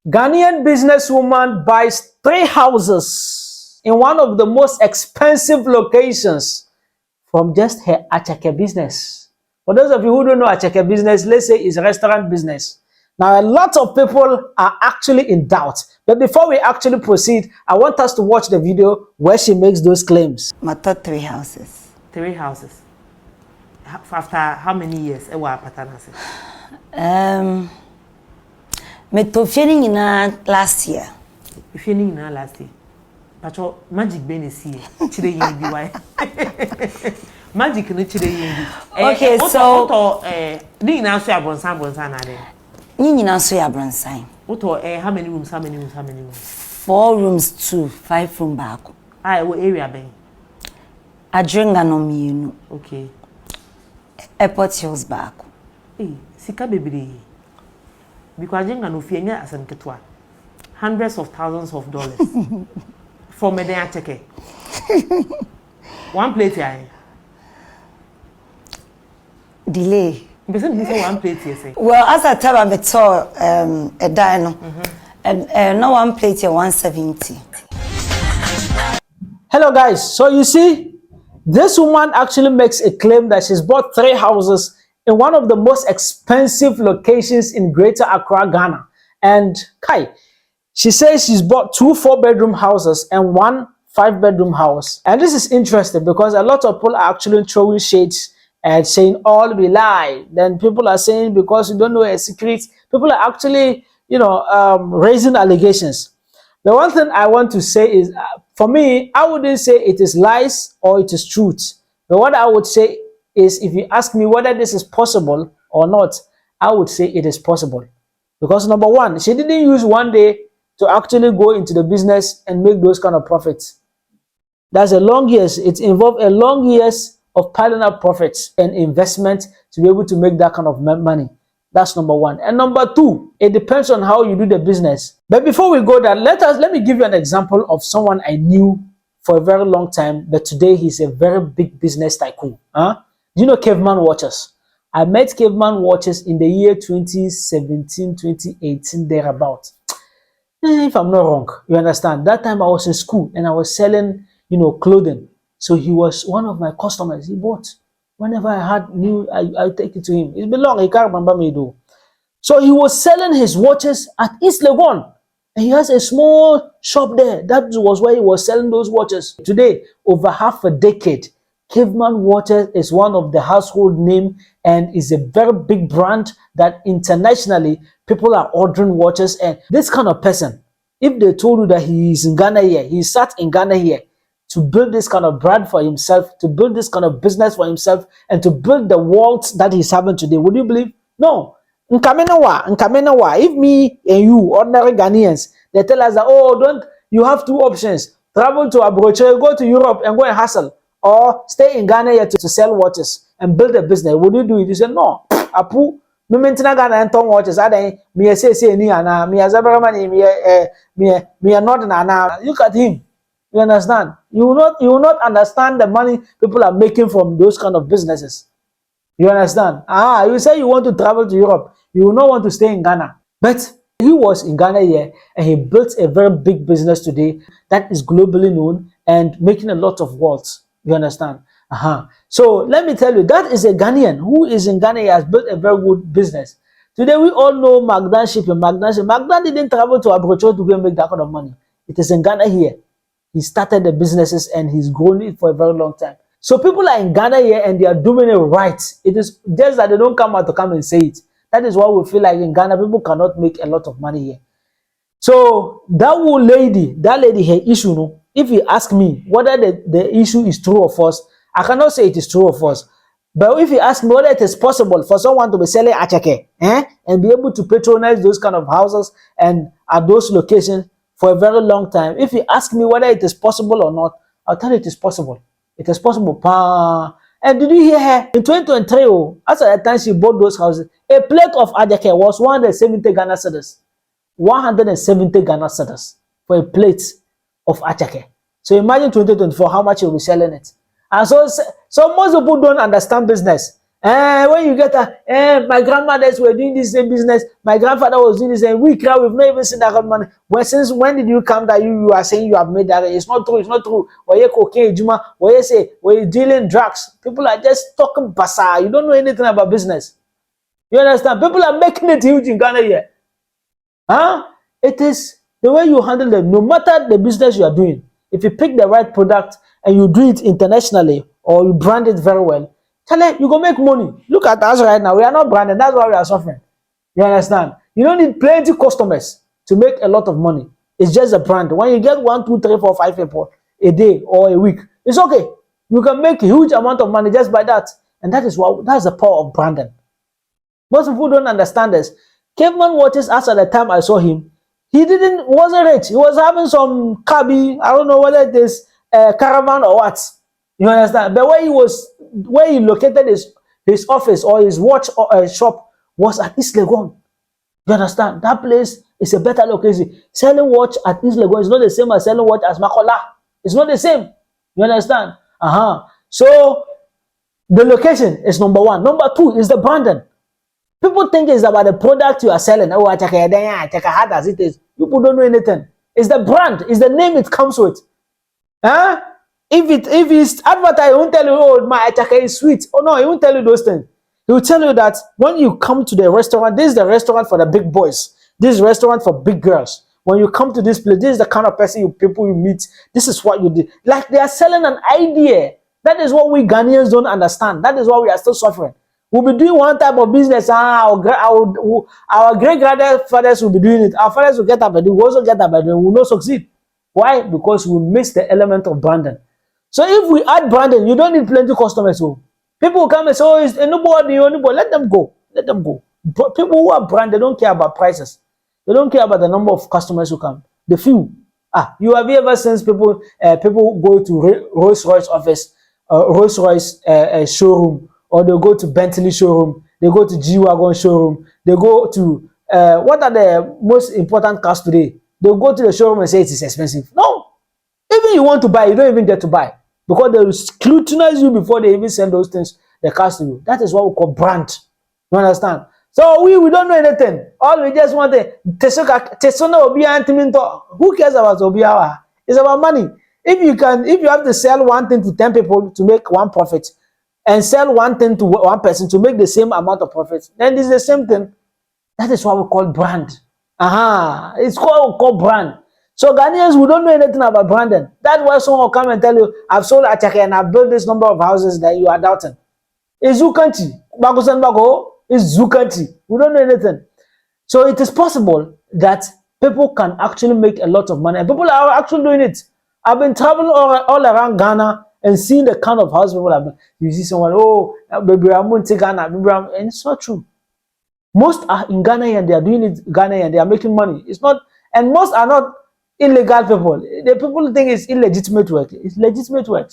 Ghanaian businesswoman buys 3 houses in one of the most expensive locations from just her Acheke business. For those of you who don't know Acheke business, let's say it's a restaurant business. Now, a lot of people are actually in doubt. But before we actually proceed, I want us to watch the video where she makes those claims. My thought 3 houses. 3 houses. After how many years? Me to feeling in last year. Feeling in last year. Pacho magic benesi. Chide yendi why? Magic no chide yendi. Okay, so ni na so abronsan na de. Ni na so abronsan. Oto how many rooms? 4 rooms, 2, 5 room back. What area ben? Adrenga no mienu. Okay. Airport Hills back. Sika bebre. Because Adrenga no fienya asem ketwa. Hundreds of thousands of dollars. For me then Acheke. One plate here. Delay. One plate here. Well, as I tell I saw a dino. And no one plate here 170. Hello guys, so you see, this woman actually makes a claim that she's bought 3 houses in one of the most expensive locations in Greater Accra, Ghana. And she says she's bought 2 4-bedroom houses and 1 5-bedroom house. And this is interesting because a lot of people are actually throwing shades and saying all we lie. Then people are saying because you don't know a secret, people are actually, raising allegations. The one thing I want to say is, for me, I wouldn't say it is lies or it is truth. But what I would say is, if you ask me whether this is possible or not, I would say it is possible. Because number one, she didn't use one day to actually go into the business and make those kind of profits. That's a long years. It involved a long years of piling up profits and investment to be able to make that kind of money. That's number one. And number two, it depends on how you do the business. But before we go there, let me give you an example of someone I knew for a very long time, but today he's a very big business tycoon. Do you know Caveman Watches? I met Caveman Watches in the year 2017, 2018, thereabout. If I'm not wrong, you understand. That time I was in school and I was selling, clothing. So he was one of my customers. He bought. Whenever I had new, I take it to him. It's been long, he can't remember me though. So he was selling his watches at East Legon. And he has a small shop there. That was where he was selling those watches. Today, over half a decade, Caveman Watches is one of the household name and is a very big brand that internationally people are ordering watches. And this kind of person, if they told you that he is in Ghana here, he sat in Ghana here to build this kind of brand for himself, to build this kind of business for himself, and to build the wealth that he's having today, would you believe? No. If me and you, ordinary Ghanaians, they tell us that, you have 2 options. Travel to abroad, go to Europe and go and hustle, or stay in Ghana here to sell watches and build a business. Would you do it? You say, no. Apu, me maintain Ghana and ton watches. Me say ni ana, me azabara money, me not na. Look at him. You understand? You will not understand the money people are making from those kind of businesses. You understand? You say you want to travel to Europe. You will not want to stay in Ghana. But he was in Ghana here and he built a very big business today that is globally known and making a lot of wealth. You understand? So let me tell you, that is a Ghanaian who is in Ghana. He has built a very good business. Today we all know Magdan shipping. Magdan didn't travel to abroad to go and make that kind of money. It is in Ghana here. He started the businesses and he's grown it for a very long time. So people are in Ghana here and they are doing it right. It is just that they don't come out to come and say it. That is why we feel like in Ghana, people cannot make a lot of money here. So that lady, her issue, no, if you ask me whether the issue is true or false, I cannot say it is true or false. But if you ask me whether it is possible for someone to be selling Acheke and be able to patronize those kind of houses and at those locations for a very long time, if you ask me whether it is possible or not, I'll tell you it is possible. It is possible. And did you hear her? In 2023, as at the time she bought those houses, a plate of Acheke was 170 Ghana cedis. 170 Ghana cedis for a plate of Acheke. So imagine 2024, how much you'll be selling it. And so most people don't understand business. When you get a, my grandmothers were doing this same business, my grandfather was doing this, and we've not even seen that kind of money. Well, since when did you come that you are saying you have made that? It's not true, it's not true. Why you cocaine, Juma? Why you say, why you dealing drugs? People are just talking basa. You don't know anything about business. You understand? People are making it huge in Ghana here. Huh? It is the way you handle them, no matter the business you are doing. If you pick the right product and you do it internationally or you brand it very well, you go make money. Look at us right now. We are not branded. That's why we are suffering. You understand? You don't need plenty customers to make a lot of money. It's just a brand. When you get 1, 2, 3, 4, 5 people a day or a week, it's okay. You can make a huge amount of money just by that. And that's the power of branding. Most people don't understand this. Caveman Watches, as at the time I saw him, he wasn't rich. He was having some cabby. I don't know whether it is a caravan or what. You understand? But where he located his office or his watch or shop was at East Legon. You understand? That place is a better location. Selling watch at East Legon is not the same as selling watch as Makola. It's not the same. You understand? So the location is number one. Number two is the branding. People think it's about the product you are selling. Oh, Acheke, how does it is? People don't know anything. It's the brand. It's the name it comes with. Huh? If it's advertised, he won't tell you, oh, my Acheke is sweet. Oh no, he won't tell you those things. He will tell you that when you come to the restaurant, this is the restaurant for the big boys. This is restaurant for big girls. When you come to this place, this is the kind of person people you meet. This is what you do. Like they are selling an idea. That is what we Ghanaians don't understand. That is why we are still suffering. We'll be doing one type of business. Our great grandfathers will be doing it. Our fathers will get up and we also get up and we will not succeed. Why? Because we miss the element of branding. So if we add branding, you don't need plenty of customers. So people will come and say, oh, it's nobody. Let them go. Let them go. But people who are branded, they don't care about prices. They don't care about the number of customers who come. The few. You have ever seen people go to Rolls-Royce office, Rolls-Royce showroom, or they go to Bentley showroom, they go to G-Wagon showroom, they go to, what are the most important cars today? They'll go to the showroom and say it is expensive. No. Even you want to buy, you don't even get to buy. Because they will scrutinize you before they even send those things, the cars to you. That is what we call brand. You understand? So we don't know anything. All we just want to, who cares about Obiawa? It's about money. If you have to sell one thing to 10 people to make one profit, and sell one thing to one person to make the same amount of profits, then it's the same thing. That is what we call brand. It's called brand. So Ghanaians, we don't know anything about branding. That's why someone will come and tell you, I've sold Acheke and I've built this number of houses that you are doubting. It's Zukanti. It's Zukanti. We don't know anything. So it is possible that people can actually make a lot of money. And people are actually doing it. I've been traveling all around Ghana and seeing the kind of house people have been. You see someone, oh, baby, I'm going to Ghana. And it's not true. Most are in Ghana and they are doing it in Ghana and they are making money. It's not, and most are not illegal people. The people think it's illegitimate work. It's legitimate work.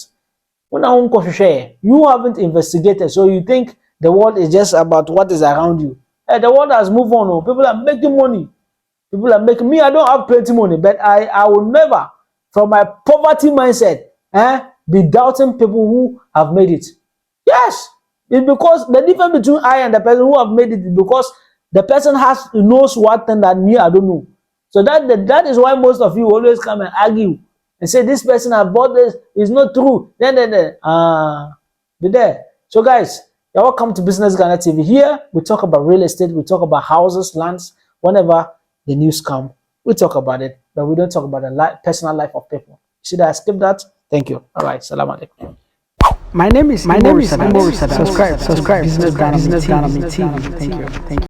You haven't investigated, so you think the world is just about what is around you. The world has moved on. People are making money. People are making me. I don't have plenty money, but I will never, from my poverty mindset, be doubting people who have made it. Yes, it's because the difference between I and the person who have made it is because the person knows what thing that me I don't know. So that is why most of you always come and argue and say this person has bought this is not true. Then be there. So guys, you're welcome to Business Ghana TV. Here we talk about real estate, we talk about houses, lands. Whenever the news come, we talk about it, but we don't talk about the personal life of people. Should I skip that? Thank you. All right. Salam alaikum. My name is Subscribe. Business Ghana TV. Thank you.